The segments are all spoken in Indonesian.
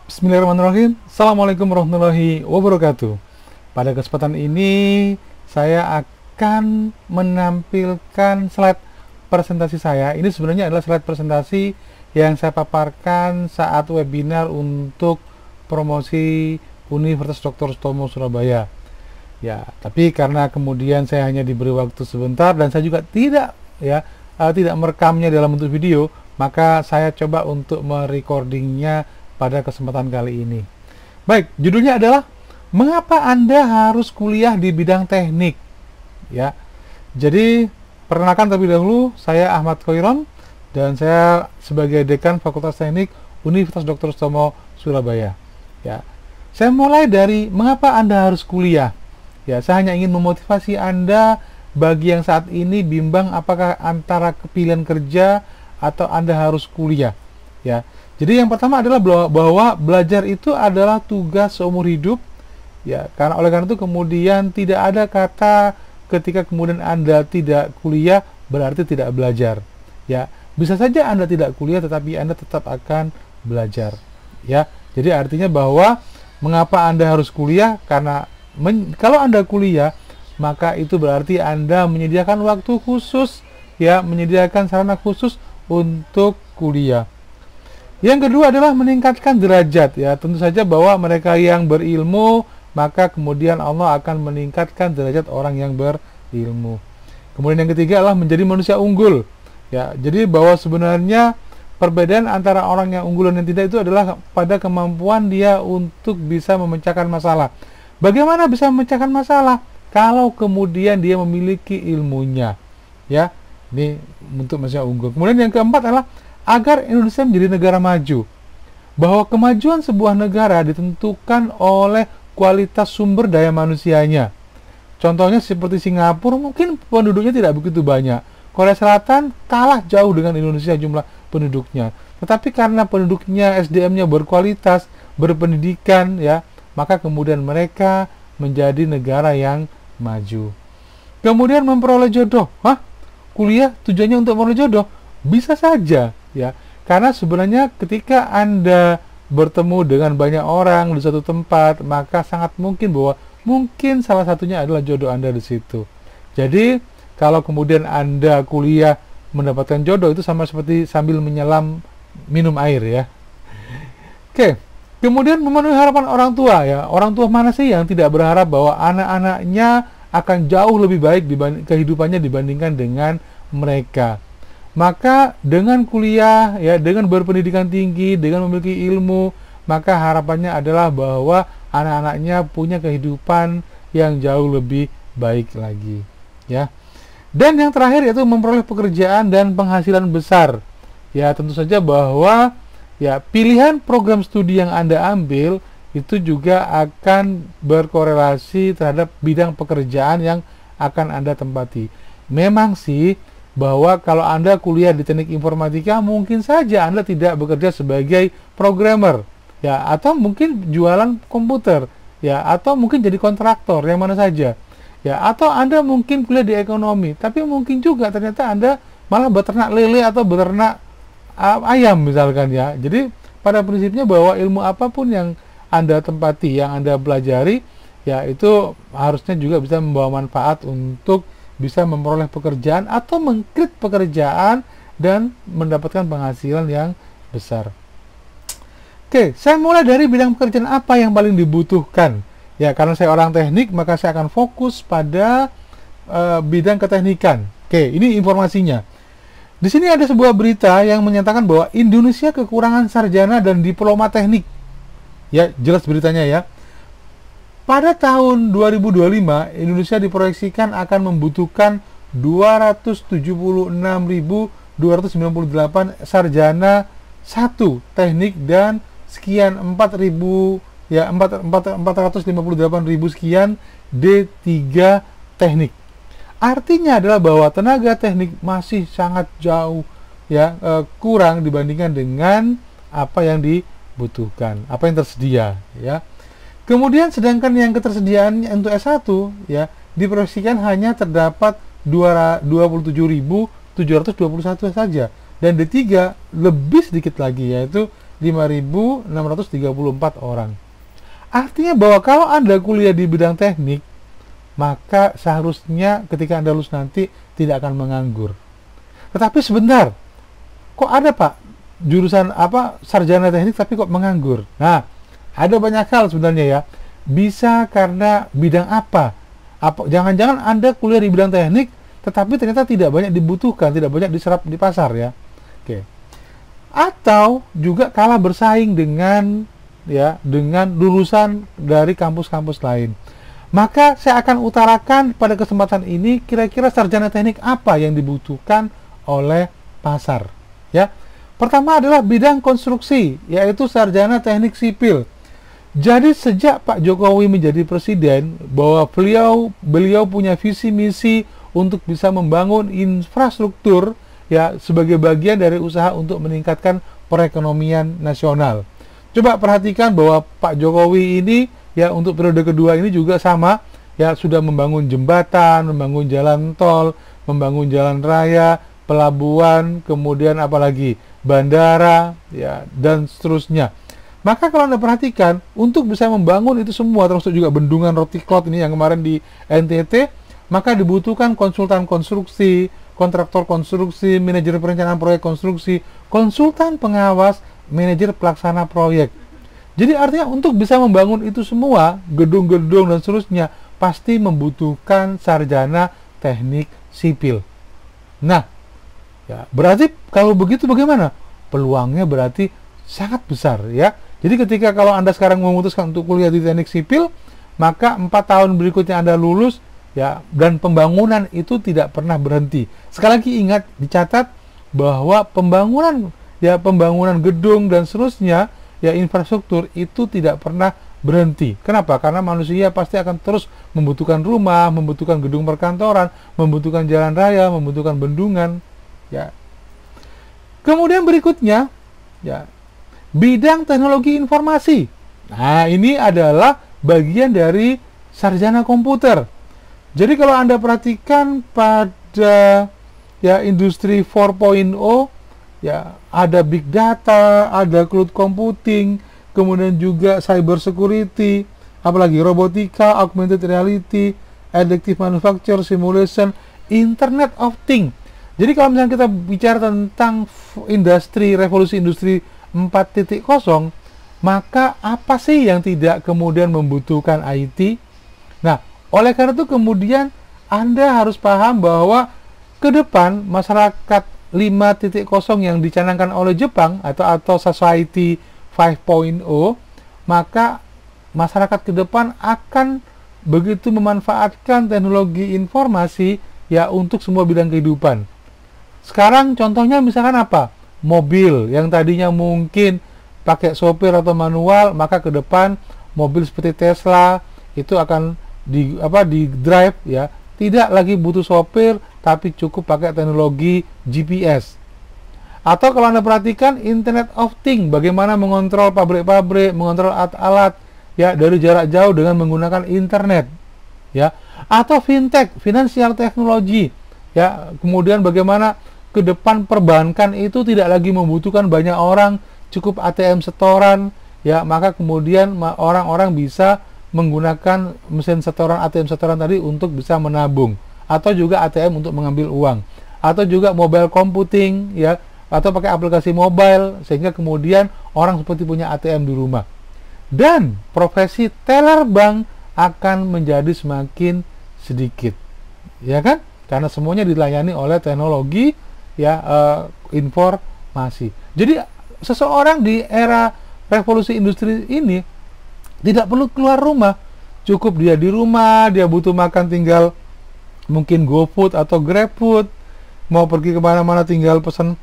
Bismillahirrahmanirrahim. Assalamualaikum warahmatullahi wabarakatuh. Pada kesempatan ini saya akan menampilkan slide presentasi saya. Ini sebenarnya adalah slide presentasi yang saya paparkan saat webinar untuk promosi Universitas Dr. Sutomo Surabaya. Ya, tapi karena kemudian saya hanya diberi waktu sebentar dan saya juga tidak merekamnya dalam bentuk video, maka saya coba untuk merecordingnya pada kesempatan kali ini. Baik, judulnya adalah mengapa Anda harus kuliah di bidang teknik. Ya, jadi perkenalkan terlebih dahulu, saya Ahmad Khoiron dan saya sebagai Dekan Fakultas Teknik Universitas Dr. Sutomo Surabaya. Ya, saya mulai dari mengapa Anda harus kuliah. Ya, saya hanya ingin memotivasi Anda bagi yang saat ini bimbang apakah antara pilihan kerja atau Anda harus kuliah. Ya, jadi yang pertama adalah bahwa belajar itu adalah tugas seumur hidup. Ya, oleh karena itu kemudian tidak ada kata ketika kemudian Anda tidak kuliah berarti tidak belajar. Ya, bisa saja Anda tidak kuliah tetapi Anda tetap akan belajar. Ya, jadi artinya bahwa mengapa Anda harus kuliah, karena kalau Anda kuliah maka itu berarti Anda menyediakan waktu khusus, ya, menyediakan sarana khusus untuk kuliah. Yang kedua adalah meningkatkan derajat, ya. Tentu saja bahwa mereka yang berilmu, maka kemudian Allah akan meningkatkan derajat orang yang berilmu. Kemudian yang ketiga adalah menjadi manusia unggul. Ya, jadi bahwa sebenarnya perbedaan antara orang yang unggul dan yang tidak itu adalah pada kemampuan dia untuk bisa memecahkan masalah. Bagaimana bisa memecahkan masalah? Kalau kemudian dia memiliki ilmunya. Ya, ini untuk manusia unggul. Kemudian yang keempat adalah agar Indonesia menjadi negara maju, bahwa kemajuan sebuah negara ditentukan oleh kualitas sumber daya manusianya. Contohnya seperti Singapura, mungkin penduduknya tidak begitu banyak. Korea Selatan kalah jauh dengan Indonesia jumlah penduduknya, tetapi karena penduduknya SDM-nya berkualitas, berpendidikan, ya, maka kemudian mereka menjadi negara yang maju. Kemudian memperoleh jodoh. Kuliah tujuannya untuk memperoleh jodoh? Bisa saja, ya, karena sebenarnya ketika Anda bertemu dengan banyak orang di suatu tempat, maka sangat mungkin bahwa mungkin salah satunya adalah jodoh Anda di situ. Jadi kalau kemudian Anda kuliah mendapatkan jodoh, itu sama seperti sambil menyelam minum air, ya. Oke, kemudian memenuhi harapan orang tua, ya. Orang tua mana sih yang tidak berharap bahwa anak-anaknya akan jauh lebih baik kehidupannya dibandingkan dengan mereka? Maka dengan kuliah, ya, dengan berpendidikan tinggi, dengan memiliki ilmu, maka harapannya adalah bahwa anak-anaknya punya kehidupan yang jauh lebih baik lagi, ya. Dan yang terakhir yaitu memperoleh pekerjaan dan penghasilan besar. Ya, tentu saja bahwa, ya, pilihan program studi yang Anda ambil itu juga akan berkorelasi terhadap bidang pekerjaan yang akan Anda tempati. Memang sih bahwa kalau Anda kuliah di teknik informatika, mungkin saja Anda tidak bekerja sebagai programmer, ya, atau mungkin jualan komputer, ya, atau mungkin jadi kontraktor, yang mana saja, ya, atau Anda mungkin kuliah di ekonomi, tapi mungkin juga ternyata Anda malah beternak lele atau beternak ayam misalkan, ya. Jadi pada prinsipnya bahwa ilmu apapun yang Anda tempati, yang Anda pelajari, ya, itu harusnya juga bisa membawa manfaat untuk bisa memperoleh pekerjaan atau mengkrit pekerjaan dan mendapatkan penghasilan yang besar. Oke, saya mulai dari bidang pekerjaan apa yang paling dibutuhkan. Ya, karena saya orang teknik, maka saya akan fokus pada bidang keteknikan. Oke, ini informasinya. Di sini ada sebuah berita yang menyatakan bahwa Indonesia kekurangan sarjana dan diploma teknik. Ya, jelas beritanya, ya. Pada tahun 2025, Indonesia diproyeksikan akan membutuhkan 276.298 sarjana 1 teknik dan sekian 458.000 sekian D3 teknik. Artinya adalah bahwa tenaga teknik masih sangat jauh, ya, kurang dibandingkan dengan apa yang dibutuhkan, apa yang tersedia, ya. Kemudian sedangkan yang ketersediaan untuk S1, ya, diproyeksikan hanya terdapat 27.721 saja, dan D3 lebih sedikit lagi, yaitu 5.634 orang. Artinya bahwa kalau Anda kuliah di bidang teknik, maka seharusnya ketika Anda lulus nanti tidak akan menganggur. Tetapi sebentar, kok ada Pak jurusan sarjana teknik tapi kok menganggur? Nah, ada banyak hal sebenarnya ya. Bisa karena bidang apa? Jangan-jangan Anda kuliah di bidang teknik tetapi ternyata tidak banyak dibutuhkan, tidak banyak diserap di pasar ya. Oke. Atau juga kalah bersaing dengan lulusan dari kampus-kampus lain. Maka saya akan utarakan pada kesempatan ini kira-kira sarjana teknik apa yang dibutuhkan oleh pasar ya. Pertama adalah bidang konstruksi, yaitu sarjana teknik sipil. Jadi sejak Pak Jokowi menjadi presiden, bahwa beliau punya visi misi untuk bisa membangun infrastruktur ya sebagai bagian dari usaha untuk meningkatkan perekonomian nasional. Coba perhatikan bahwa Pak Jokowi ini ya untuk periode kedua ini juga sama ya, sudah membangun jembatan, membangun jalan tol, membangun jalan raya, pelabuhan, kemudian apalagi bandara ya dan seterusnya. Maka kalau Anda perhatikan, untuk bisa membangun itu semua, termasuk juga bendungan Roti Klot ini yang kemarin di NTT, maka dibutuhkan konsultan konstruksi, kontraktor konstruksi, manajer perencanaan proyek konstruksi, konsultan pengawas, manajer pelaksana proyek. Jadi artinya untuk bisa membangun itu semua, gedung-gedung dan seterusnya, pasti membutuhkan sarjana teknik sipil. Nah, ya, berarti kalau begitu bagaimana? Peluangnya berarti sangat besar ya. Jadi ketika kalau Anda sekarang memutuskan untuk kuliah di teknik sipil, maka 4 tahun berikutnya Anda lulus ya, dan pembangunan itu tidak pernah berhenti. Sekali lagi ingat, dicatat bahwa pembangunan gedung dan seterusnya ya, infrastruktur itu tidak pernah berhenti. Kenapa? Karena manusia pasti akan terus membutuhkan rumah, membutuhkan gedung perkantoran, membutuhkan jalan raya, membutuhkan bendungan ya. Kemudian berikutnya ya, bidang teknologi informasi. Nah, ini adalah bagian dari sarjana komputer. Jadi kalau Anda perhatikan pada ya industri 4.0 ya, ada big data, ada cloud computing, kemudian juga cyber security, apalagi robotika, augmented reality, additive manufacture, simulation, Internet of Things. Jadi kalau misalnya kita bicara tentang revolusi industri 4.0, maka apa sih yang tidak kemudian membutuhkan IT? Nah, oleh karena itu kemudian Anda harus paham bahwa ke depan masyarakat 5.0 yang dicanangkan oleh Jepang atau Society 5.0, maka masyarakat ke depan akan begitu memanfaatkan teknologi informasi ya untuk semua bidang kehidupan. Sekarang contohnya misalkan apa? Mobil yang tadinya mungkin pakai sopir atau manual, maka ke depan mobil seperti Tesla itu akan di drive ya, tidak lagi butuh sopir tapi cukup pakai teknologi GPS. Atau kalau Anda perhatikan Internet of Things, bagaimana mengontrol pabrik-pabrik, mengontrol alat-alat ya dari jarak jauh dengan menggunakan internet ya. Atau fintech, financial technology ya, kemudian bagaimana ke depan perbankan itu tidak lagi membutuhkan banyak orang, cukup ATM setoran ya, maka kemudian orang-orang bisa menggunakan mesin setoran, ATM setoran tadi untuk bisa menabung, atau juga ATM untuk mengambil uang, atau juga mobile computing ya, atau pakai aplikasi mobile sehingga kemudian orang seperti punya ATM di rumah. Dan profesi teller bank akan menjadi semakin sedikit ya kan, karena semuanya dilayani oleh teknologi ya, informasi. Jadi seseorang di era revolusi industri ini tidak perlu keluar rumah, cukup dia di rumah, dia butuh makan tinggal mungkin GoFood atau GrabFood, mau pergi kemana-mana tinggal pesan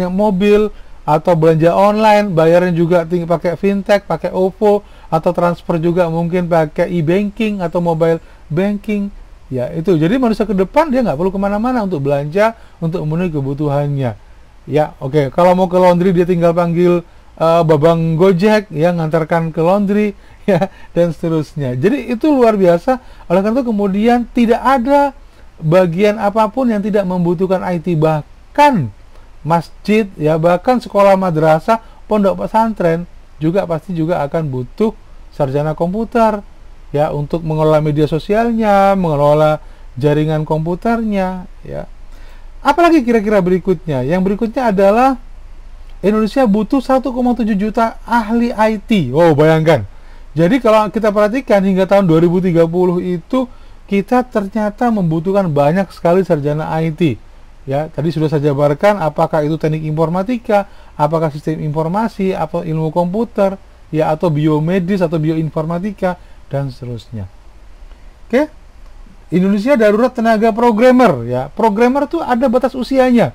mobil, atau belanja online, bayarnya juga tinggal pakai fintech, pakai OVO, atau transfer juga mungkin pakai e-banking atau mobile banking ya. Itu jadi manusia ke depan dia nggak perlu kemana-mana untuk belanja, untuk memenuhi kebutuhannya ya. Oke, kalau mau ke laundry dia tinggal panggil babang Gojek ya, ngantarkan ke laundry ya, dan seterusnya. Jadi itu luar biasa. Oleh karena itu kemudian tidak ada bagian apapun yang tidak membutuhkan IT, bahkan masjid ya, bahkan sekolah madrasah pondok pesantren juga pasti juga akan butuh sarjana komputer ya, untuk mengelola media sosialnya, mengelola jaringan komputernya ya. Apalagi kira-kira berikutnya? Yang berikutnya adalah Indonesia butuh 1,7 juta ahli IT. Wow, bayangkan. Jadi kalau kita perhatikan hingga tahun 2030 itu kita ternyata membutuhkan banyak sekali sarjana IT. Ya, tadi sudah saya jabarkan apakah itu teknik informatika, apakah sistem informasi, atau ilmu komputer, ya, atau biomedis atau bioinformatika dan seterusnya. Oke. Indonesia darurat tenaga programmer, ya. Programmer tuh ada batas usianya.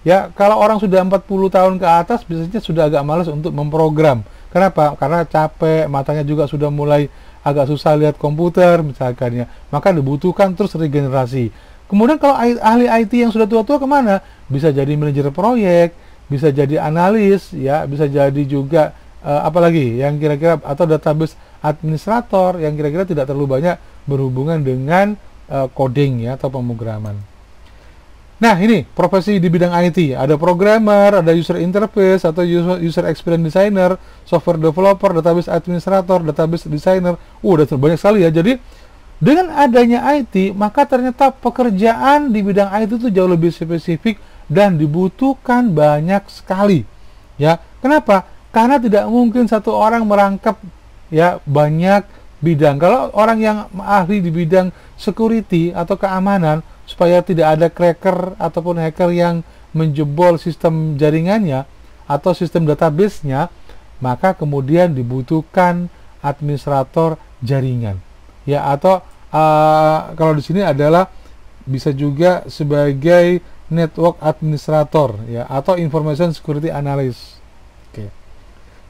Ya, kalau orang sudah 40 tahun ke atas biasanya sudah agak malas untuk memprogram. Kenapa? Karena capek, matanya juga sudah mulai agak susah lihat komputer misalkan ya. Maka dibutuhkan terus regenerasi. Kemudian kalau ahli IT yang sudah tua-tua kemana? Bisa jadi manajer proyek, bisa jadi analis, ya, bisa jadi juga apalagi yang kira-kira, atau database administrator yang kira-kira tidak terlalu banyak berhubungan dengan coding ya, atau pemrograman. Nah, ini profesi di bidang IT, ada programmer, ada user interface atau user experience designer, software developer, database administrator, database designer. Udah banyak sekali ya. Jadi dengan adanya IT, maka ternyata pekerjaan di bidang IT itu jauh lebih spesifik dan dibutuhkan banyak sekali. Ya, kenapa? Karena tidak mungkin satu orang merangkap ya banyak bidang. Kalau orang yang ahli di bidang security atau keamanan, supaya tidak ada cracker ataupun hacker yang menjebol sistem jaringannya atau sistem database-nya, maka kemudian dibutuhkan administrator jaringan. Ya, atau kalau di sini adalah bisa juga sebagai network administrator ya, atau information security analyst. Oke.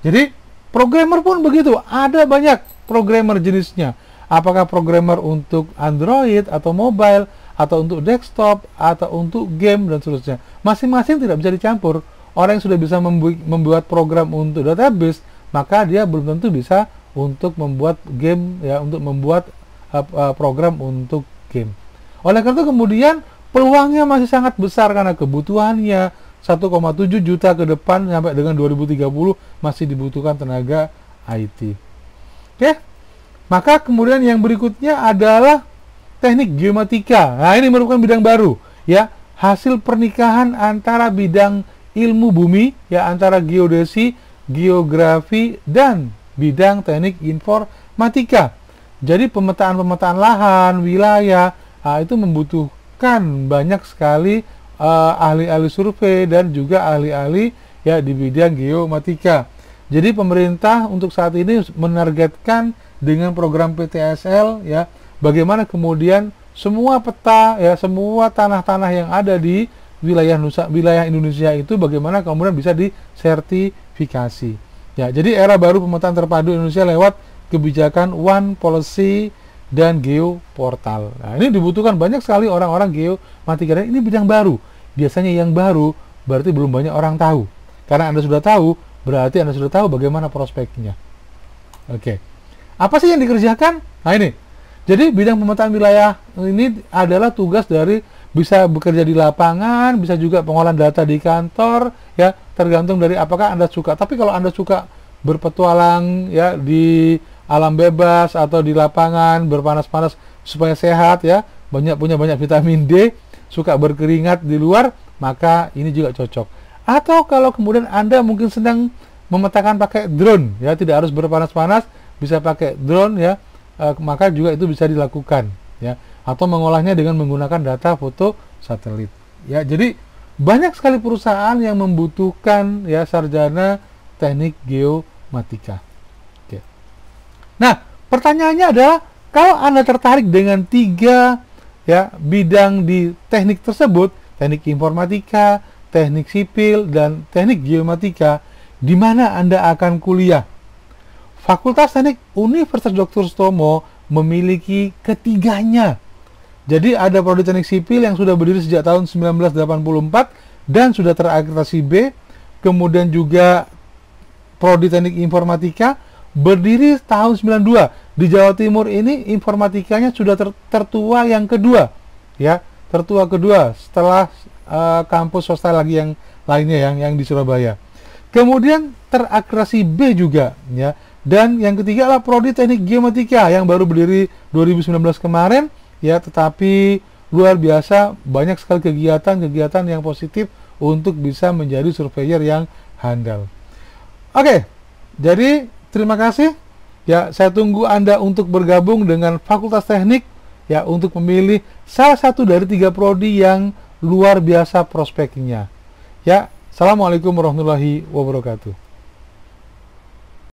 Jadi programmer pun begitu, ada banyak programmer jenisnya. Apakah programmer untuk Android atau mobile, atau untuk desktop, atau untuk game dan seterusnya. Masing-masing tidak bisa dicampur. Orang yang sudah bisa membuat program untuk database, maka dia belum tentu bisa untuk membuat game ya, untuk membuat program untuk game. Oleh karena itu kemudian peluangnya masih sangat besar karena kebutuhannya 1,7 juta ke depan sampai dengan 2030 masih dibutuhkan tenaga IT. Oke. Maka kemudian yang berikutnya adalah teknik geomatika. Nah, ini merupakan bidang baru ya, hasil pernikahan antara bidang ilmu bumi ya, antara geodesi, geografi dan bidang teknik informatika. Jadi pemetaan lahan, wilayah, itu membutuhkan banyak sekali ahli-ahli survei dan juga ahli-ahli ya di bidang geomatika. Jadi pemerintah untuk saat ini menargetkan dengan program PTSL ya, bagaimana kemudian semua peta ya, semua tanah-tanah yang ada di wilayah Indonesia itu bagaimana kemudian bisa disertifikasi. Ya, jadi era baru pemetaan terpadu Indonesia lewat kebijakan One Policy dan Geoportal. Nah, ini dibutuhkan banyak sekali orang-orang geomatika, dan ini bidang baru. Biasanya yang baru berarti belum banyak orang tahu. Karena Anda sudah tahu, berarti Anda sudah tahu bagaimana prospeknya. Oke. Apa sih yang dikerjakan? Nah, ini. Jadi bidang pemetaan wilayah ini adalah tugas dari, bisa bekerja di lapangan, bisa juga pengolahan data di kantor, ya, tergantung dari apakah Anda suka. Tapi kalau Anda suka berpetualang ya di alam bebas atau di lapangan berpanas-panas supaya sehat ya, punya banyak vitamin D, suka berkeringat di luar, maka ini juga cocok. Atau kalau kemudian Anda mungkin sedang memetakan pakai drone ya, tidak harus berpanas-panas, bisa pakai drone ya, maka juga itu bisa dilakukan ya, atau mengolahnya dengan menggunakan data foto satelit ya. Jadi banyak sekali perusahaan yang membutuhkan ya sarjana teknik geomatika. Oke. Nah, pertanyaannya adalah kalau Anda tertarik dengan 3 ya bidang di teknik tersebut, teknik informatika, teknik sipil dan teknik geomatika, di mana Anda akan kuliah? Fakultas Teknik Universitas Dr. Sutomo memiliki ketiganya. Jadi ada prodi teknik sipil yang sudah berdiri sejak tahun 1984 dan sudah terakreditasi B. Kemudian juga prodi teknik informatika berdiri tahun 92. Di Jawa Timur ini informatikanya sudah tertua yang kedua. Ya, tertua kedua setelah kampus swasta lagi yang lainnya yang di Surabaya. Kemudian terakrasi B juga, ya. Dan yang ketiga adalah prodi teknik geomatika yang baru berdiri 2019 kemarin, ya, tetapi luar biasa banyak sekali kegiatan-kegiatan yang positif untuk bisa menjadi surveyor yang handal. Oke, jadi terima kasih. Ya, saya tunggu Anda untuk bergabung dengan Fakultas Teknik, ya, untuk memilih salah satu dari 3 prodi yang luar biasa prospeknya. Ya, assalamualaikum warahmatullahi wabarakatuh.